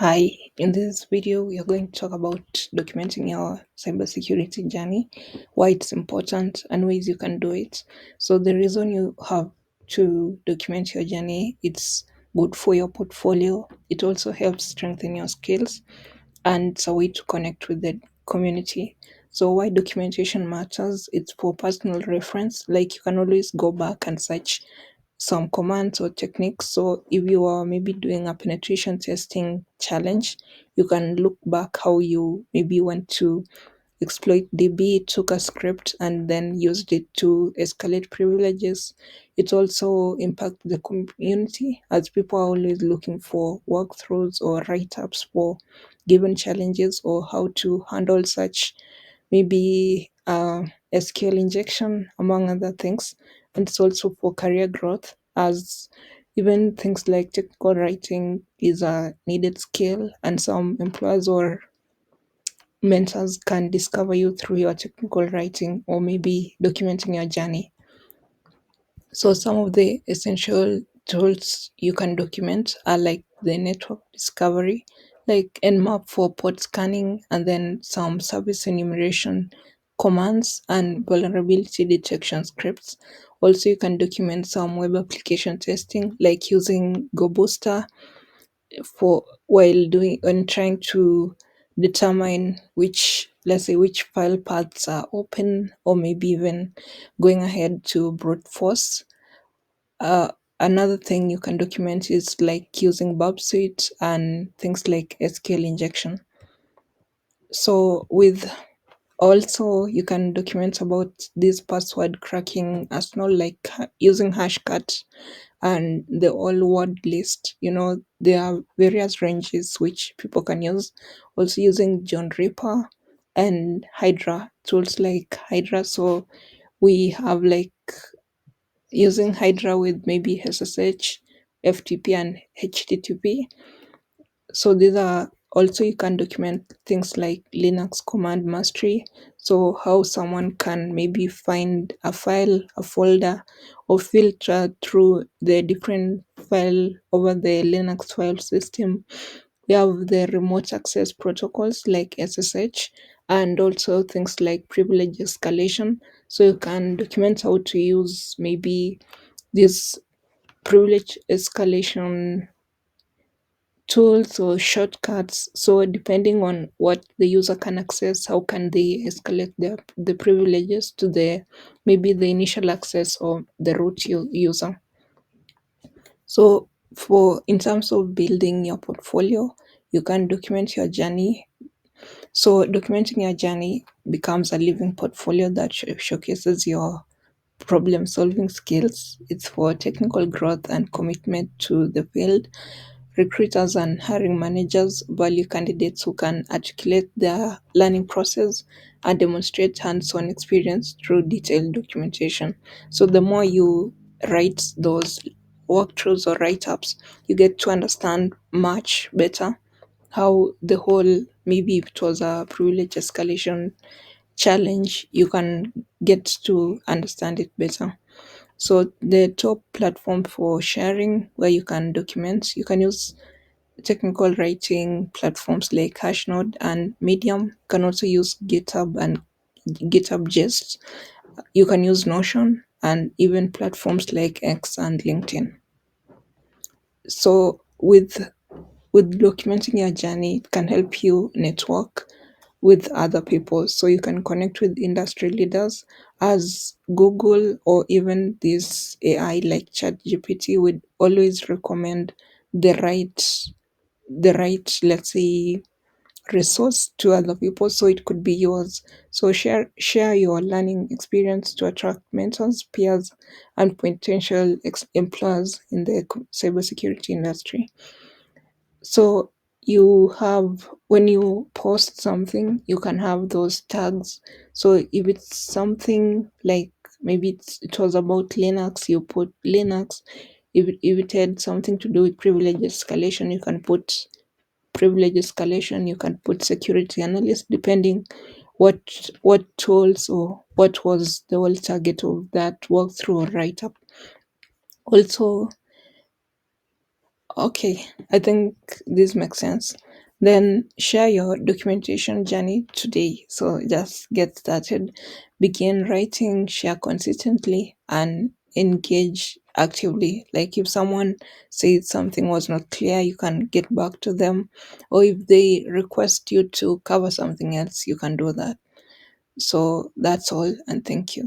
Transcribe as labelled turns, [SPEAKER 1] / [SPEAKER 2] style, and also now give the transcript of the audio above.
[SPEAKER 1] Hi, in this video, we are going to talk about documenting your cybersecurity journey, why it's important, and ways you can do it. So, the reason you have to document your journey, it's good for your portfolio. It also helps strengthen your skills, and it's a way to connect with the community. So, why documentation matters? It's for personal reference. Like you can always go back and search some commands or techniques. So if you are maybe doing a penetration testing challenge, you can look back how you maybe went to exploit DB, took a script, and then used it to escalate privileges. It also impacts the community as people are always looking for walkthroughs or write-ups for given challenges or how to handle such maybe SQL injection, among other things. And it's also for career growth, as even things like technical writing is a needed skill, and some employers or mentors can discover you through your technical writing or maybe documenting your journey. So some of the essential tools you can document are like the network discovery, like Nmap for port scanning, and then some service enumeration commands and vulnerability detection scripts. Also, you can document some web application testing, like using Gobuster for while doing when trying to determine which, let's say, which file paths are open, or maybe even going ahead to brute force. Another thing you can document is like using Burp Suite and things like SQL injection. So with also you can document about this password cracking arsenal, like using Hashcat and the all word list. There are various ranges which people can use. Also using John Ripper and Hydra tools like Hydra. So we have like using Hydra with maybe SSH, FTP, and HTTP. So these are also you can document things like Linux command mastery. So how someone can maybe find a file, a folder, or filter through the different file over the Linux file system. We have the remote access protocols like SSH, and also things like privilege escalation. So you can document how to use maybe this privilege escalation tools or shortcuts. So depending on what the user can access, how can they escalate the privileges to the maybe the initial access or the root user. So for in terms of building your portfolio, you can document your journey. So documenting your journey becomes a living portfolio that showcases your problem solving skills. It's for technical growth and commitment to the field. Recruiters and hiring managers value candidates who can articulate their learning process and demonstrate hands on experience through detailed documentation. So, the more you write those walkthroughs or write ups, you get to understand much better how the whole, maybe if it was a privilege escalation challenge, you can get to understand it better. So the top platform for sharing where you can document, you can use technical writing platforms like Hashnode and Medium. You can also use GitHub and GitHub Jest. You can use Notion and even platforms like X and LinkedIn. So with documenting your journey, it can help you network with other people. So you can connect with industry leaders, as Google or even this AI like ChatGPT would always recommend the right, let's say, resource to other people. So it could be yours. So share your learning experience to attract mentors, peers, and potential employers in the cybersecurity industry. So you have, when you post something, you can have those tags. So if it's something like maybe it was about Linux, you put Linux. If it had something to do with privilege escalation, you can put privilege escalation. You can put security analyst, depending what tools or what was the whole target of that walkthrough or write up. Also, okay, I think this makes sense. Then share your documentation journey today. So just get started, begin writing, share consistently, and engage actively. Like if someone says something was not clear, you can get back to them. Or if they request you to cover something else, you can do that. So that's all, and thank you.